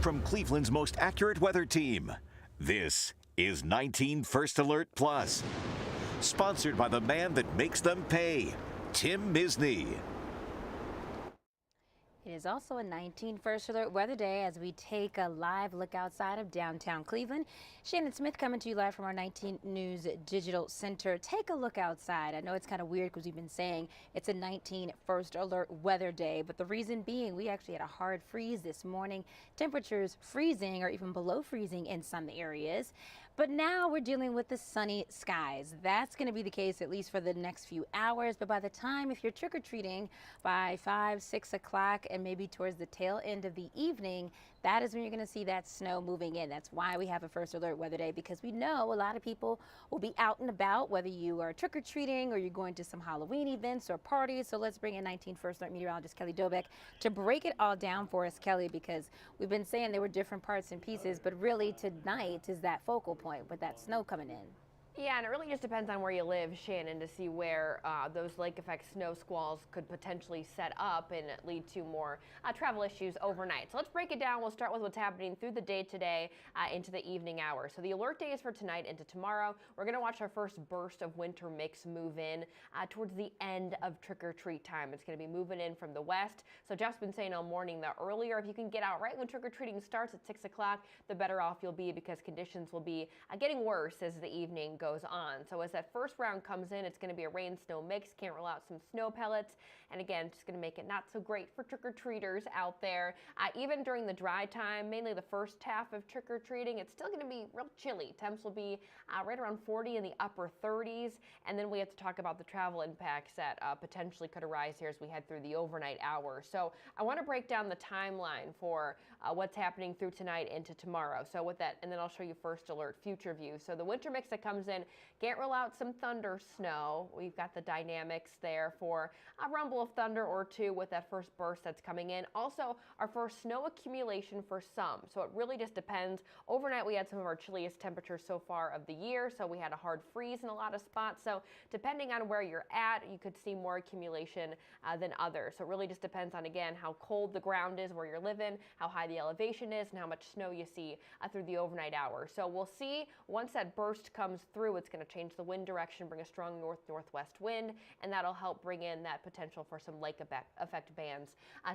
from Cleveland's most accurate weather team. This is 19 First Alert Plus, sponsored by the man that makes them pay, Tim Misney. It is also a 19 First Alert weather day as we take a live look outside of downtown Cleveland. Shannon Smith coming to you live from our 19 News Digital Center. Take a look outside. I know it's kind of weird because we've been saying it's a 19 First Alert weather day, but the reason being we actually had a hard freeze this morning. Temperatures freezing or even below freezing in some areas. But now we're dealing with the sunny skies. That's going to be the case at least for the next few hours. But by the time, if you're trick-or-treating by 5, 6 o'clock and maybe towards the tail end of the evening, that is when you're going to see that snow moving in. That's why we have a First Alert weather day, because we know a lot of people will be out and about, whether you are trick-or-treating or you're going to some Halloween events or parties. So let's bring in 19 First Alert meteorologist Kelly Dobeck to break it all down for us, Kelly, because we've been saying there were different parts and pieces, but really tonight is that focal point with that snow coming in. Yeah, and it really just depends on where you live, Shannon, to see where those lake effect snow squalls could potentially set up and lead to more travel issues overnight. So let's break it down. We'll start with what's happening through the day today into the evening hours. So the alert day is for tonight into tomorrow. We're going to watch our first burst of winter mix move in towards the end of trick-or-treat time. It's going to be moving in from the west. So Jeff's been saying all morning that earlier, if you can get out right when trick-or-treating starts at 6 o'clock, the better off you'll be, because conditions will be getting worse as the evening goes on. So as that first round comes in, it's going to be a rain snow mix. Can't rule out some snow pellets. And again, just going to make it not so great for trick-or-treaters out there. Even during the dry time, mainly the first half of trick-or-treating, it's still going to be real chilly. Temps will be right around 40 in the upper 30s. And then we have to talk about the travel impacts that potentially could arise here as we head through the overnight hours. So I want to break down the timeline for what's happening through tonight into tomorrow. So with that, and then I'll show you First Alert future view. So the winter mix that comes in, can't rule out some thunder snow. We've got the dynamics there for a rumble of thunder or two with that first burst that's coming in. Also, our first snow accumulation for some. So it really just depends. Overnight, we had some of our chilliest temperatures so far of the year. So we had a hard freeze in a lot of spots. So depending on where you're at, you could see more accumulation than others. So it really just depends on, again, how cold the ground is where you're living, how high the elevation is, and how much snow you see through the overnight hours. So we'll see once that burst comes through, it's going to change the wind direction, bring a strong north-northwest wind, and that'll help bring in that potential for some lake effect bands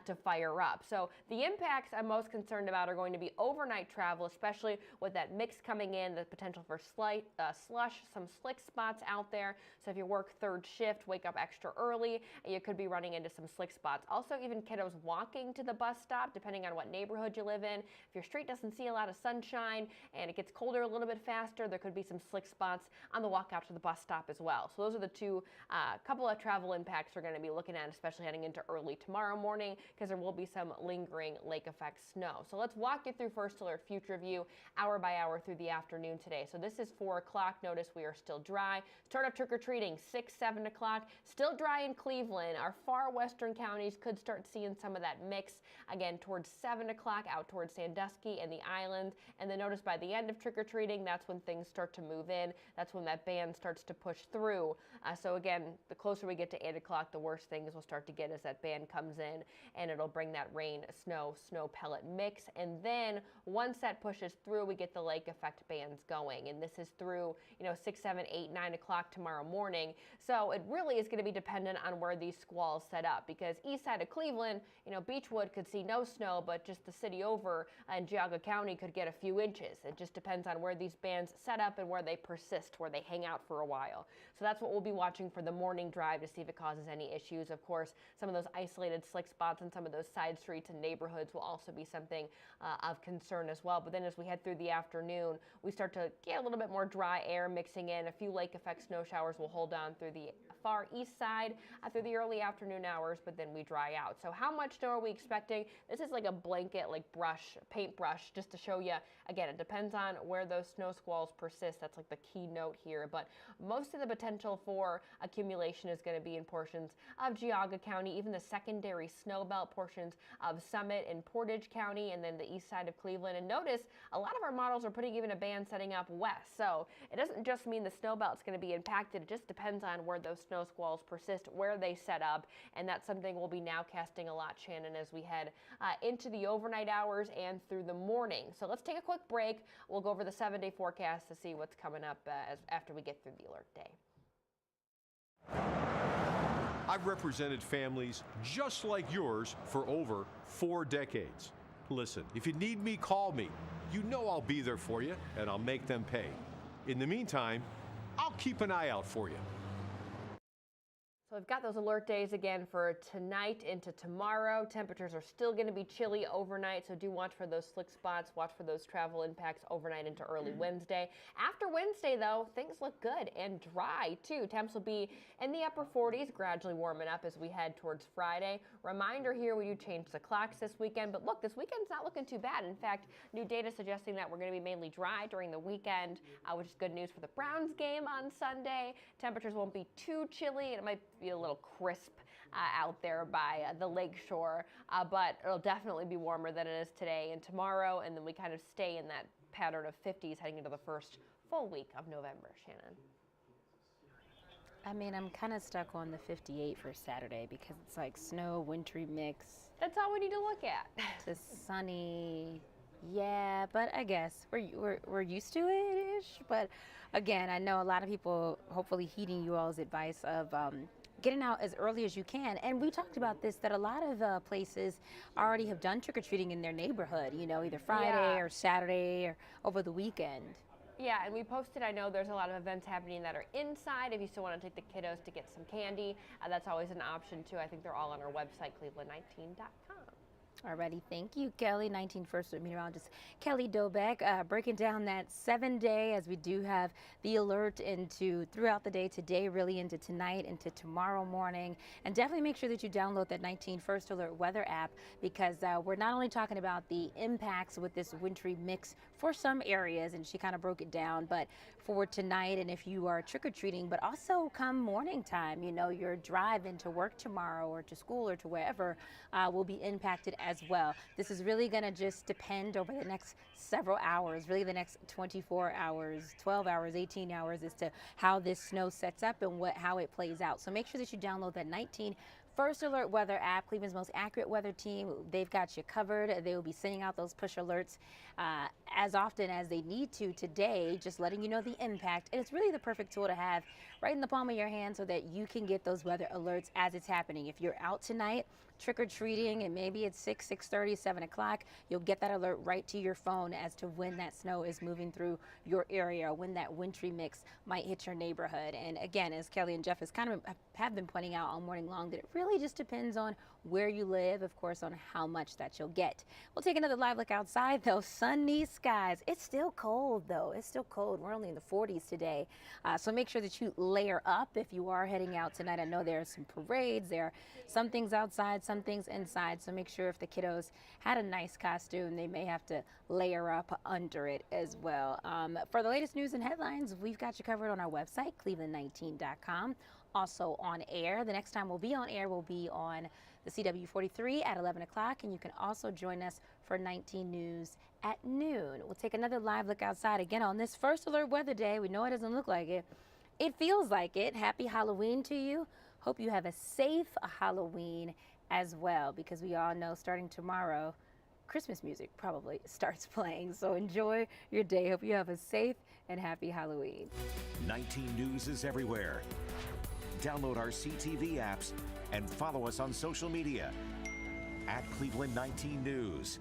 to fire up. So the impacts I'm most concerned about are going to be overnight travel, especially with that mix coming in, the potential for slight slush, some slick spots out there. So if you work third shift, wake up extra early, and you could be running into some slick spots. Also, even kiddos walking to the bus stop, depending on what neighborhood you live in. If your street doesn't see a lot of sunshine and it gets colder a little bit faster, there could be some slick spots on the walk out to the bus stop as well. So those are the two couple of travel impacts we're going to be looking at, especially heading into early tomorrow morning, because there will be some lingering lake effect snow. So let's walk you through First Alert future view hour by hour through the afternoon today. So this is 4 o'clock. Notice we are still dry. Start of trick-or-treating 6, 7 o'clock. Still dry in Cleveland. Our far western counties could start seeing some of that mix again towards 7 o'clock out towards Sandusky and the island. And then notice by the end of trick-or-treating, that's when things start to move in. That's when that band starts to push through. So again, the closer we get to 8 o'clock, the worse things will start to get as that band comes in, and it'll bring that rain, snow pellet mix. And then once that pushes through, we get the lake effect bands going. And this is through, 6, 7, 8, 9 o'clock tomorrow morning. So it really is going to be dependent on where these squalls set up, because east side of Cleveland, Beechwood could see no snow, but just the city over in Geauga County could get a few inches. It just depends on where these bands set up and where they persist, where they hang out for a while. So that's what we'll be watching for the morning drive to see if it causes any issues. Of course, some of those isolated slick spots and some of those side streets and neighborhoods will also be something of concern as well. But then as we head through the afternoon, we start to get a little bit more dry air mixing in. A few lake effect snow showers will hold on through the far east side through the early afternoon hours, but then we dry out. So how much snow are we expecting? This is like a blanket, like paintbrush, just to show you. Again, it depends on where those snow squalls persist. That's like the key key note here. But most of the potential for accumulation is going to be in portions of Geauga County, even the secondary snowbelt portions of Summit and Portage County, and then the east side of Cleveland. And notice a lot of our models are putting even a band setting up west. So it doesn't just mean the snowbelt's going to be impacted. It just depends on where those snow squalls persist, where they set up. And that's something we'll be nowcasting a lot, Shannon, as we head into the overnight hours and through the morning. So let's take a quick break. We'll go over the 7-day forecast to see what's coming up after we get through the alert day. I've represented families just like yours for over 4 decades. Listen, if you need me, call me. You know I'll be there for you, and I'll make them pay. In the meantime, I'll keep an eye out for you. So we've got those alert days again for tonight into tomorrow. Temperatures are still going to be chilly overnight, so do watch for those slick spots. Watch for those travel impacts overnight into early Wednesday. After Wednesday, though, things look good and dry, too. Temps will be in the upper 40s, gradually warming up as we head towards Friday. Reminder here, we do change the clocks this weekend, but look, this weekend's not looking too bad. In fact, new data suggesting that we're going to be mainly dry during the weekend, which is good news for the Browns game on Sunday. Temperatures won't be too chilly, and it might be a little crisp out there by the lake shore, but it'll definitely be warmer than it is today and tomorrow, and then we kind of stay in that pattern of 50s heading into the first full week of November. Shannon. I mean, I'm kind of stuck on the 58 for Saturday because it's like snow, wintry mix. That's all we need to look at. To sunny. Yeah, but I guess we're used to it-ish. But again, I know a lot of people hopefully heeding you all's advice of getting out as early as you can. And we talked about this, that a lot of places already have done trick-or-treating in their neighborhood, you know, either Friday or Saturday or over the weekend. Yeah, and we posted, I know there's a lot of events happening that are inside. If you still want to take the kiddos to get some candy, that's always an option too. I think they're all on our website, cleveland19.com. Alrighty, thank you, Kelly. 19 First Alert meteorologist Kelly Dobeck, breaking down that 7-day as we do have the alert into throughout the day today, really into tonight, into tomorrow morning. And definitely make sure that you download that 19 First Alert weather app, because we're not only talking about the impacts with this wintry mix for some areas, and she kind of broke it down, but for tonight and if you are trick-or-treating, but also come morning time, you know, your drive into work tomorrow or to school or to wherever will be impacted as well. This is really going to just depend over the next several hours, really the next 24 hours, 12 hours, 18 hours as to how this snow sets up and how it plays out. So make sure that you download that 19 First Alert weather app, Cleveland's most accurate weather team. They've got you covered. They will be sending out those push alerts as often as they need to today, just letting you know the impact. And it's really the perfect tool to have right in the palm of your hand so that you can get those weather alerts as it's happening. If you're out tonight trick-or-treating and maybe it's 6, 6:30, 7 o'clock, you'll get that alert right to your phone as to when that snow is moving through your area or when that wintry mix might hit your neighborhood. And again, as Kelly and Jeff have been pointing out all morning long, that it really just depends on where you live, of course, on how much that you'll get. We'll take another live look outside, though. Sunny skies. It's still cold, though. It's still cold. We're only in the 40s today. So make sure that you layer up if you are heading out tonight. I know there are some parades. There are some things outside, some things inside. So make sure if the kiddos had a nice costume, they may have to layer up under it as well. For the latest news and headlines, we've got you covered on our website, cleveland19.com. Also on air. The next time we'll be on air will be on the CW43 at 11 o'clock, and you can also join us for 19 News at noon. We'll take another live look outside again on this First Alert weather day. We know it doesn't look like it. It feels like it. Happy Halloween to you. Hope you have a safe Halloween as well, because we all know starting tomorrow, Christmas music probably starts playing. So enjoy your day. Hope you have a safe and happy Halloween. 19 News is everywhere. Download our CTV apps and follow us on social media at Cleveland 19 News.